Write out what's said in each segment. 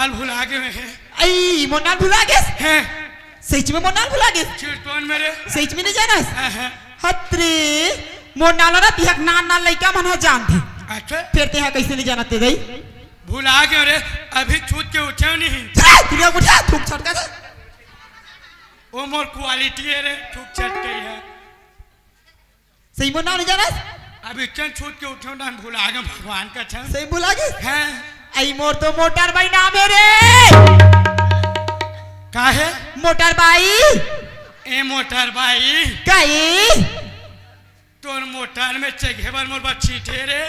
नाल भुला गए हैं। आई मोर नाल भुला गए हैं सच में मोर नाल भुला गए चिरतोन मेरे सच में नहीं जाना हैं हत्रे मोर नाल ना तिहक नान नाल लइका मन ह जानथे अच्छा फिर तेहा कैसे नहीं जानते दई भुला गए रे अभी छूट के उठे नहीं तिरिया उठा थूक छटका दे वो मोर क्वालिटी है रे छूट छट गई है सही मोर नाल नहीं जाना अभी चंद छूट के उठे ना भुला गए भगवान का छन सही भुला गए हैं आई मोर तो मोटर बाई नाम है रे काहे मोटर बाई ए मोटर भाई काई तोर मोटर में चेघेबर मोर बच्ची ठेरे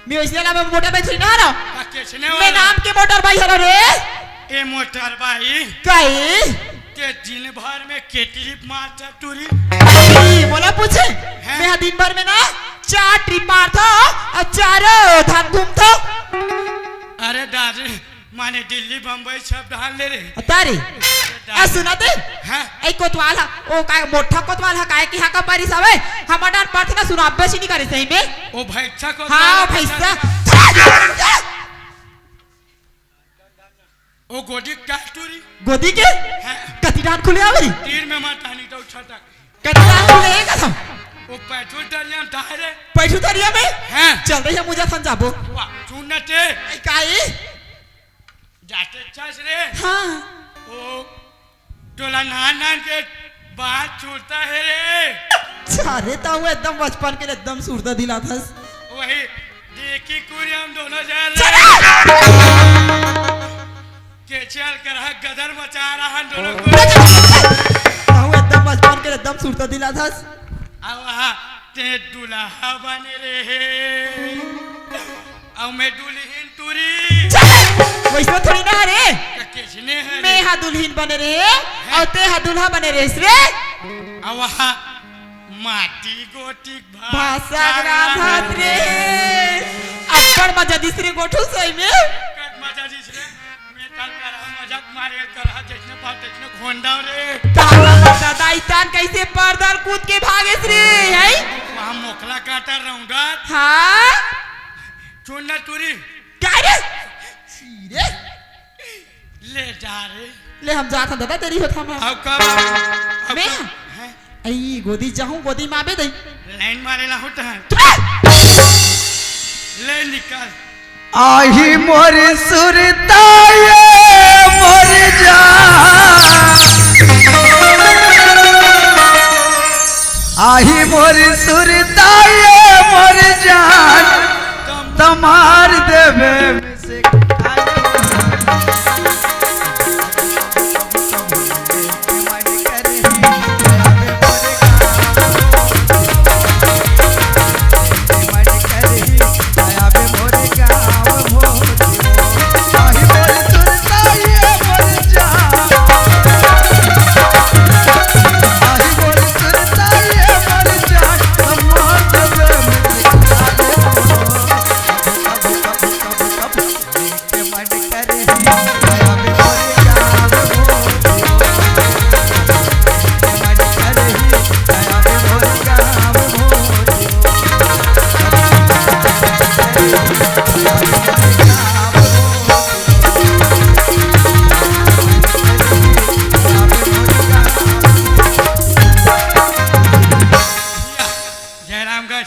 मैं इसलिए नाम मोटर बाई थी ना ना किसने मैं नाम के मोटर बाई हरो रे ए मोटर भाई काई के दिन भर में केटली मारता टूरी बोला पूछे मैं दिन भर में ना 4 ट्रिप मारता और 4 धाम घूमता अरे दादी माने दिल्ली बम्बई सब डाल ले रे तारी आ सुनाते हैं ए कोतवाल ओ काय मोठा कोतवाल हा काय की हा का पारिस आवे हमार पार्थ ना सुना अभ्यास नहीं करे सही में ओ भैसा को हां भैसा ओ गोदी का टूरी गोदी के कति डान खुले आवरी तीर में माटानी तो छटा कति डान खुले का था ओ पेट्रोल दरिया तारे पैठू दरिया में हैं चल रही है मुझे थन जाबो वाह सुनते काई जाते छस रे हां ओ टोला नान नान के बात छूटता है रे अरे तो वो एकदम बचपन के एकदम सुरता दिला था वही देखी कुरी हम दोनों जा रहे के चल कर गदर मचा रहा हम दोनों को वो एकदम बचपन के एकदम सुरता दिला था अब वहाँ ते दुल्हा बने रहे अब मैं दुल्हन तुरी वैसे थोड़ी ना रे किसने है मैं हा दुल्हन बने रहे और ते हा दुल्हा बने रहे रे अब वहाँ माटी गोटी भाषा ग्राम रे अपर मजा दिसरे गोठू सही में कट मजा दिसरे मैं कल कर मजाक मारे कर जैसे बात जैसे घोंडा रे ताला दादा इतान कैसे पर्दर कूद के भागे रे है वहाँ मोखला काटा रहूँगा हाँ चुनना तुरी क्या रे सीरे ले जा रे ले हम जाता दादा तेरी होता मैं अब कब मैं आई गोदी जाऊं गोदी माँ बे दई लाइन मारे ला होता है ले निकाल आही मोर सुरताए मोर जान आही मोर सुरताए मोर जान तमार देवे से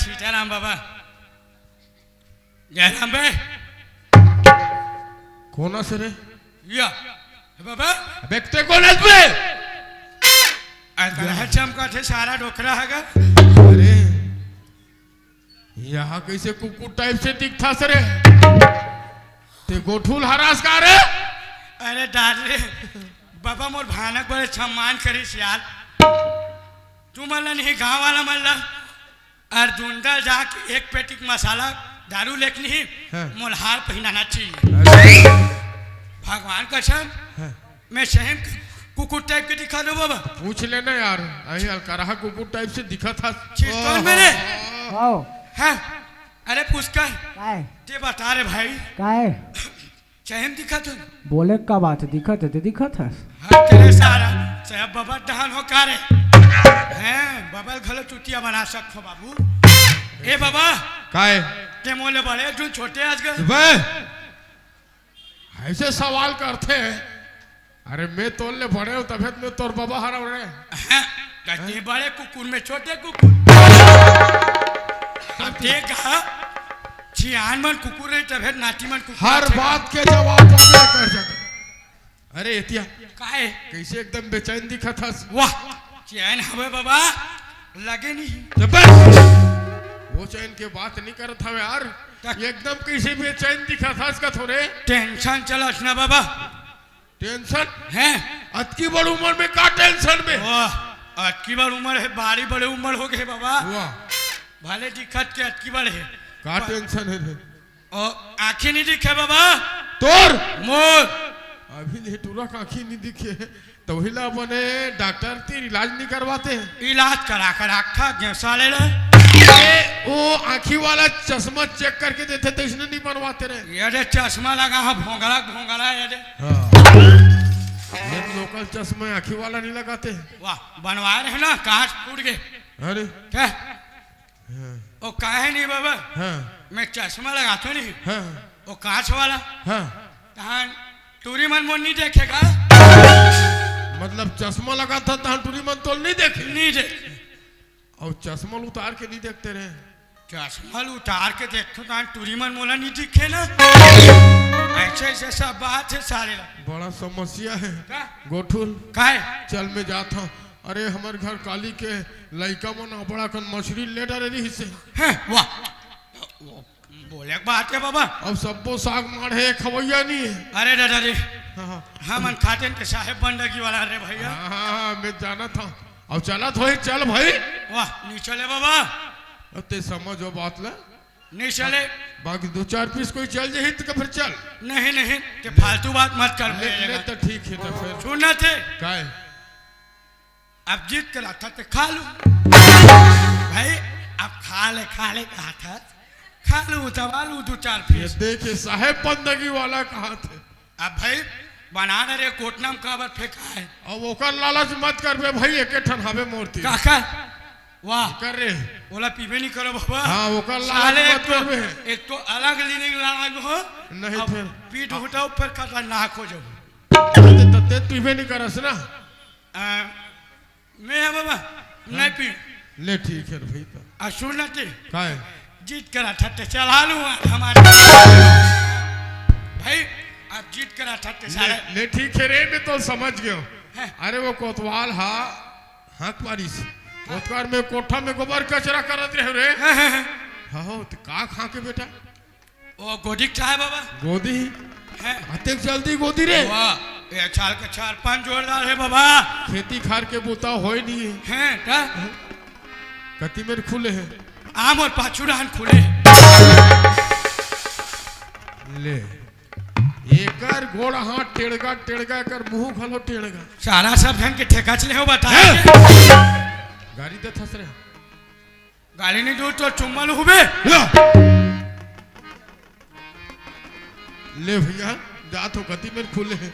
सीताराम बाबा जयराम भाई कौन है रे या बाबा व्यक्ति कौन है बे आज चमका थे सारा डोकरा हैगा अरे यहाँ कैसे कुकुर टाइप से दिखता सरे ते गोठुल हरास का रे अरे दादरे बाबा मोर भानक बड़े सम्मान करी सियाल तू मल्ला नहीं गाँव वाला मल्ला और दुंडल जाके एक पेटिक मसाला दारू लेके नहीं मोलहार पहनाना चाहिए भगवान कसम मैं सहम कुकुर टाइप के दिखा दो बाबा पूछ लेना यार अही अलकारा कुकुर टाइप से दिखा था कौन मेरे हाँ अरे पुष्कर काय ते बता रे भाई काय सहम दिखा तू बोले का बात दिखत है ते दिखत है हाँ तेरे सारा सब बाबा दहन हो का रे हैं बबल घलो चुटिया बना सकते बाबू ए बाबा काय ते मोले बड़े जो छोटे आज के बे ऐसे सवाल करते हैं। अरे मैं तोल ले बड़े हूँ तबियत में तोर बाबा हरा रहे हैं, कहते बड़े कुकुर में छोटे कुकुर। अब देखा छियान मन कुकुर है तबियत नाटी मन कुकुर। हर बात के जवाब बदले कर सके। अरे एतिया काहे कैसे एकदम बेचैन दिखा था। वाह चैन हवे बाबा लगे नहीं। वो चैन के बात नहीं करत हवे यार, एकदम कैसे बेचैन दिखा था इसका थोड़े टेंशन चलत ना बाबा। टेंशन है अतकी बड़ी उम्र में का टेंशन में। वाह अतकी बार उम्र है, बारी बड़े उम्र हो गए बाबा। वाह भले दिखत के अतकी बार है का टेंशन है रे। और आंखें नहीं दिखे बाबा तोर मोर अभी नहीं टूरा आंखें नहीं दिखे तो हिला बने डॉक्टर तेरी इलाज नहीं करवाते हैं। इलाज करा कर आखा गेसा ले ले। वो आंखी वाला चश्मा चेक करके देते तो इसने नहीं बनवाते रहे। ये चश्मा लगा हाँ भोंगला भोंगला ये लोकल चश्मा आंखी वाला नहीं लगाते। वाह बनवाए रहे ना कांच फूट गए। अरे क्या वो काहे नहीं बाबा। हाँ मैं चश्मा लगाता नहीं हाँ वो कांच वाला। हाँ कहाँ टूरी मन मोन नहीं देखेगा। मतलब चश्मा लगा था टूरी मन तो नहीं देखे। नहीं देख और चश्मा उतार के नहीं देखते रहे। चश्मा उतार के देखो तो टूरी मन मोला नहीं दिखे ना। ऐसे ऐसे सब बात है सारे। बड़ा समस्या है का? गोठुल काहे चल मैं जाता। अरे हमारे घर काली के लड़का मन बड़ा कन मछली ले डरे रही से। हैं वाह बोले बात है बाबा। अब सबको साग मार है खवैया नहीं है। अरे दादा रे हाँ हम खाते के साहेब बंदगी वाला रे भैया। हाँ मैं जाना था अब चला तो चल भाई। वाह नहीं चले बाबा ते समझो बात ला नहीं चले। बाकी 2-4 पीस कोई चल जाए तो फिर चल। नहीं नहीं के फालतू बात मत कर। ले तो ठीक है तो फिर सुनना थे काय अब जीत कर आता तो खा लू भाई। अब खा ले कहा था खा लू दबा लू 2-4 पीस। देखे साहेब बंदगी वाला कहा थे। अब भाई बना रे कोटनाम काबर फेंका है। अब ओकर लालच मत कर बे भाई एके ठन हवे मूर्ति काका वाह कर रे बोला पीबे नहीं करो बाबा। हाँ ओकर साले लालच मत कर बे। एक तो अलग लीनिंग लाग हो नहीं फिर पीठ उठाओ फिर खतरनाक हो जाओ। ते पीबे नहीं करस ना। मैं है बाबा नहीं पी ले ठीक है भाई तो सुनना थे काय जीत करा ठट्टे चला लू हमारे भाई अब जीत करा ठट्टे सारे। ले ठीक है रे मैं तो समझ गया। हैं? अरे वो कोतवाल हा हाथ मारिस कोतवाल में कोठा में गोबर कचरा करत रहे रे। हाँ तो का खा के बेटा वो गोदी चाहे बाबा गोदी है अतेक जल्दी गोदी रे। वाह 1 साल के 4-5 जोरदार है बाबा। खेती खार के बूता हो नहीं है हैं का कति में खुले है आम और पाछुरान खुले ले एकर गोड़ हाथ टेढ़गा कर मुंह घलो टेढ़गा सारा सब ढंग के ठेका चले हो बता। गाड़ी दे थस रे गाली नहीं दो तो चुम्बल हुए। ले भैया जा तो गति में खुले है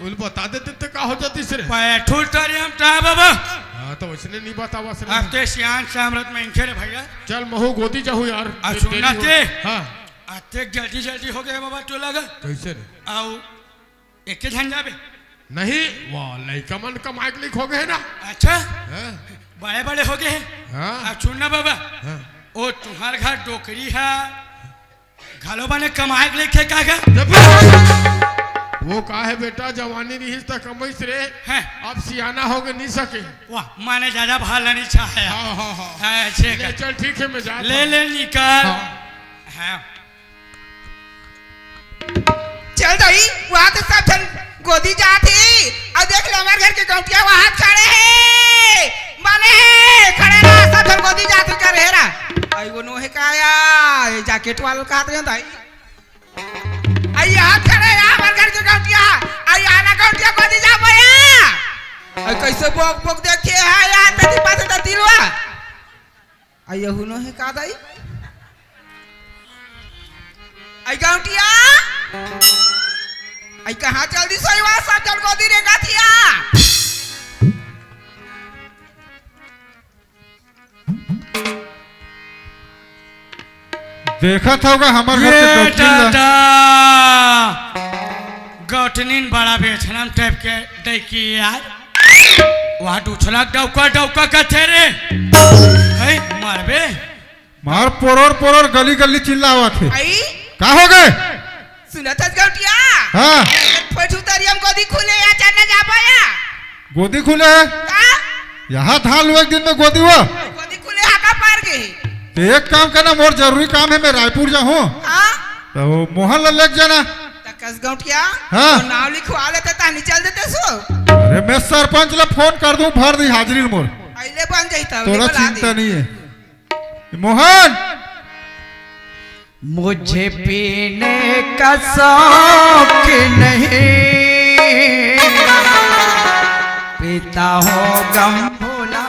उल बता देते तो का हो जाती सर पैठुर तारे हम ता बाबा। हाँ तो उसने नहीं बतावा सर। अब ते सियान सामरत में इंखे रे भैया चल महू गोदी जाहू यार। अब सुनना थे हाँ अतेक जल्दी हो गया बाबा तो लगा कैसे रे आओ एक झन जाबे नहीं वाह लड़का मन कमाए के लिए हो गए ना। अच्छा हाँ बड़े बड़े हो गए हैं। हाँ अब सुनना बाबा हाँ ओ तुम्हारे घर डोकरी है घलो बने कमाए के लिए का वो का है बेटा जवानी रही तक कमाई रे हैं अब सियाना हो गए नहीं सके। वाह माने ज्यादा भाला नहीं चाहे। हाँ हाँ हाँ अच्छे ले चल ठीक है मैं जा ले निकाल। हाँ चल दई वहाँ तो सब चल गोदी जाती और देख लो हमारे घर के गौटिया वहाँ खड़े हैं माने हैं खड़े ना सब चल गोदी जाती कर हेरा आई वो नो है काया ये जैकेट वालों का हाथ में दाई आई हाथ खड़े हैं हमारे घर के गौटिया आई आना गौटिया गोदी जा भैया आई कैसे बोक बोक देखिए है यार तेरी पास तो दिलवा आई ये हुनो है का दाई आई गौटिया आई कहाँ जल्दी सोई वाला सब जल गोदी रे गाथिया देखा था होगा हमारे घर के डॉक्टर दादा गौटनीन बड़ा बेचनम टाइप के दैकी यार वहाँ दूसरा डौका डौका का थे रे है मारबे मार पोरोर गली गली चिल्लावा थे आई का हो गए सुनत हस गौटिया हाँ पठू तरियम गोदी खुले या चन्ना जाबा या गोदी खुले है का यहाँ धान एक दिन में गोदी हुआ गोदी खुले हाका पार गई तो एक काम करना मोर जरूरी काम है मैं रायपुर जाऊँ हां तो मोहन लाल लेके जाना तकस गौटिया हाँ। तो नाम लिखवा लेते तानी चल देते सो अरे मैं सरपंच ला फोन कर दूं भर दी हाजिरी मोर आइले बन जाइता थोड़ा चिंता नहीं है मोहन मुझे पीने का शौक नहीं पीता हो गम भुला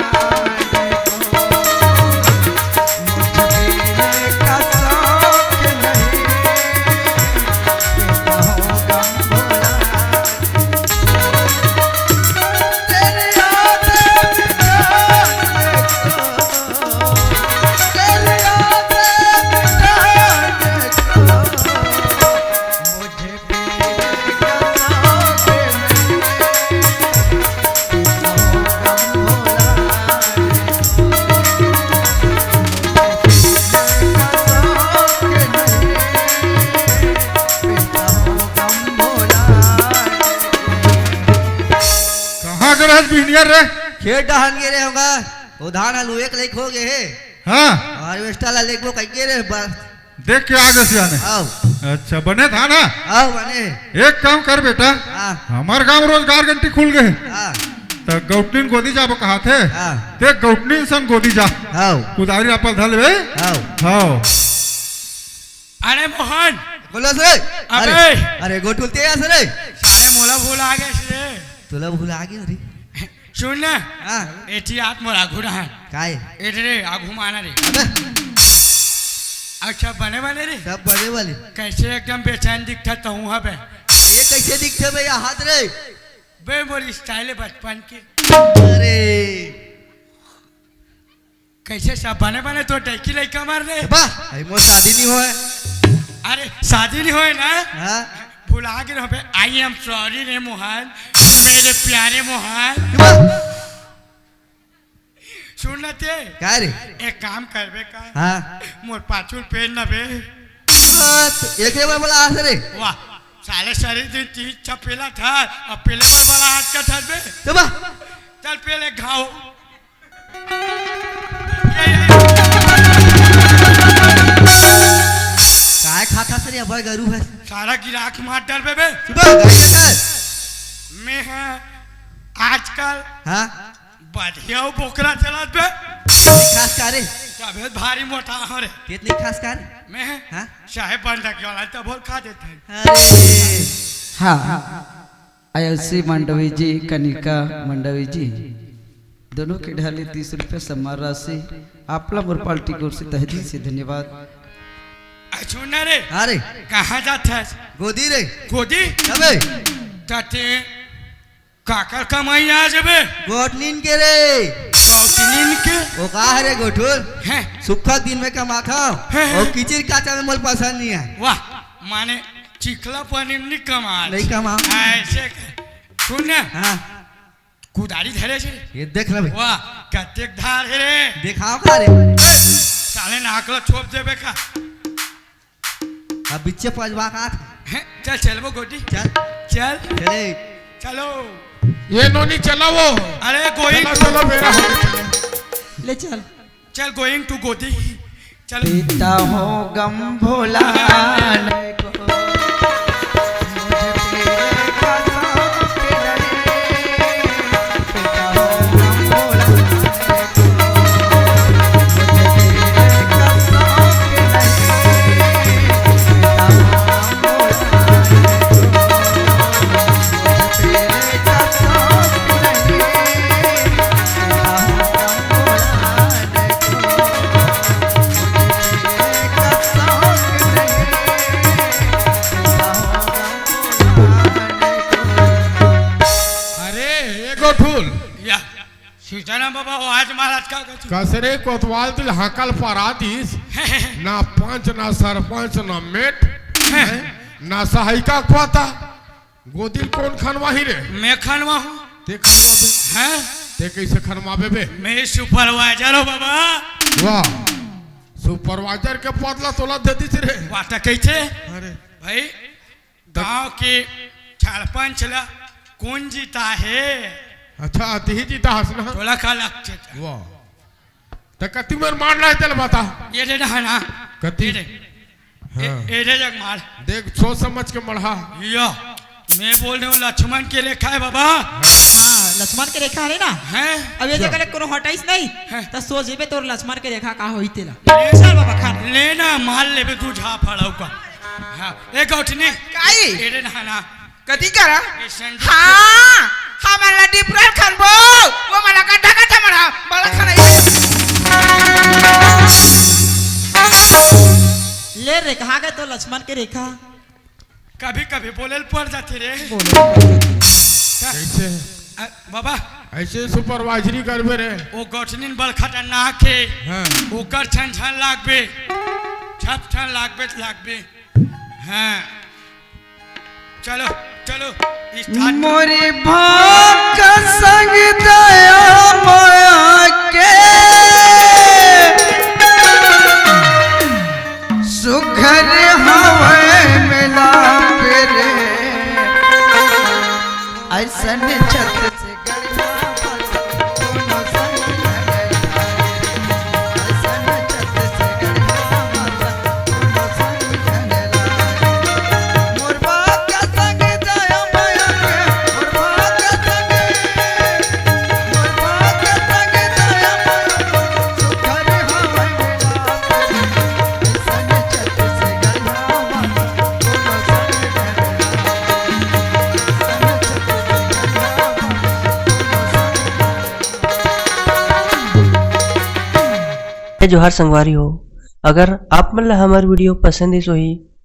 रे खेत डहान गे रे होगा वो धान हलू एक लेख हो गए है हाँ हार्वेस्टर ला लेख वो कई गे रे देख के आगे से आने आओ अच्छा बने था ना आओ बने एक काम कर बेटा हाँ हमार गांव रोजगार घंटी खुल गए हाँ तो गौटनीन गोदी जाबो कहा थे हाँ ते गौटनीन सन गोदी जा आओ कुदारी आपल धल वे आओ हाँ अरे मोहन बोलो सर अबे! अरे अरे गोटुलते है सर साले मोला भूल आ गए रे तुला भूल आ गई अरे सुन ना हाँ एठी आत मोरा घुरा है काय एठ रे आघू माना रे अबे अच्छा बने बने रे सब बड़े वाले कैसे एकदम बेचैन दिखता तो हूँ बे ये कैसे दिखते भैया हाथ रे बे मोरी स्टाइल है बचपन की अरे कैसे सब बने बने तो टैकी लड़का मार रहे बा अरे मोर शादी नहीं हुआ है अरे शादी नहीं हुए ना हाँ भुला गए हो बे आई एम सॉरी रे मोहन मेरे प्यारे मोहन बा सुन ते काय रे एक काम करबे का हाँ मोर पाछुल पेन न बे एक बार बोला हाथ रे वाह साले शरीर दिन तीन चपेला था अब पहले बार वाला हाथ का था बे तो बा चल पहले घाव काय खाता सर अब गरू है सारा गिराक मार डाल बे सुबह गाय का मैं है आजकल हाँ बढ़िया बोकरा चला बे खास कारे तबियत भारी मोटा हो रे कितनी खास कार मैं है हाँ चाहे बंद रखे वाला तो बोल खा देते हैं अरे हाँ अयलसी मंडवी जी कनिका मंडवी जी दोनों के ढाले 30 रुपये सम्मान राशि आपला मुरपाल्टी की ओर से तहे दिल से धन्यवाद। सुन रे अरे कहाँ जाता है गोदी रे गोदी अबे तते काकर कमाई आ जबे गोटनीन के रे गौतनीन के वो कहा है रे गोठुल हैं सुखा दिन में कमा खाओ है। और किचिर काचा में मोल पसंद नहीं है वाह माने चिखला पनीर नहीं कमा नहीं कमा ऐसे सुन ना हाँ कुदारी धरे छे ये देख ले वाह कतेक धार है रे दिखाओ का रे साले नाकला छोप देबे का अब बिच्चे पजवा का हैं? चल चलबो गोटी चल चल चले चलो ये नोनी चलाओ अरे गोइंग चलो चलो मेरा हो गया। ले चल चल गोइंग टू गोदी चल पीता हो गम भोला को मुझे तेरे का शौक नहीं पीता हो गम भोला को मुझे तेरे का शौक नहीं पीता हो गम भोला मुझे तेरे का शौक नहीं पीता हो गम अरे ये गोठुल या सीताराम बाबा वो आज महाराज का कहते कसरे कोतवाल दिल हकल परातीस ना पंच ना सरपंच ना मेट ना सहायिका पता गोदी कौन खनवाही रे? मैं खनवा हूँ। ते खनवाबे? हैं? ते कैसे खनवाबे बे? मैं सुपरवाइजर हूँ बाबा। वाह, सुपरवाइजर के पदला तोला दे दी रे। वाटा कैसे? अरे भाई गांव के सरपंच ला कौन जीता है? अच्छा अति ही जीता हसना। तोला का लगता? वाह, तो कति में मार रहा है चल बता। ये रे ना कति? हाँ। ये रे जग मार। देख सोच समझ के मढ़ा। यो मैं बोल रहा हूँ लक्ष्मण की रेखा है बाबा। हाँ लक्ष्मण के रेखा है ना। हैं? अब ये जगह कोनो हटाइस नहीं हैं। तो सोच जेबे तोर लक्ष्मण के रेखा का होई तेला। चल बाबा खा लेना माल लेबे तू झा फड़ाऊ का। हाँ एक उठने काई ये रे ना कती करा ये संजू हाँ हमारा डिफरेंट खनबो वो मला गड्ढा गड्ढा मरा बड़ा खाना ले रे कहाँ गए तो लक्ष्मण के रेखा कभी कभी बोले पड़ जाते रे। कैसे बाबा ऐसे सुपरवाइजरी करबे रे? वो गठनिन बल खतरनाक है। हाँ। ओकर छन छन लागबे छप छन लागबे। हाँ चलो चलो स्टार्ट। मोरे भाग का संग दया माया के सुघर हवे मिला फिरे ऐसन छत से जोहार संगवारी हो। अगर आप मन ला हमार वीडियो पसंद ही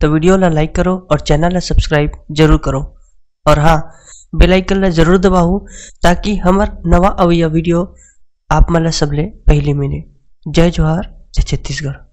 तो वीडियो ला लाइक करो और चैनल ला सब्सक्राइब जरूर करो और हाँ बेल आइकन ला जरूर दबाओ ताकि हमार नवा अवैया वीडियो आप मन ला सबले पहले मिले। जय जोहार, जय छत्तीसगढ़।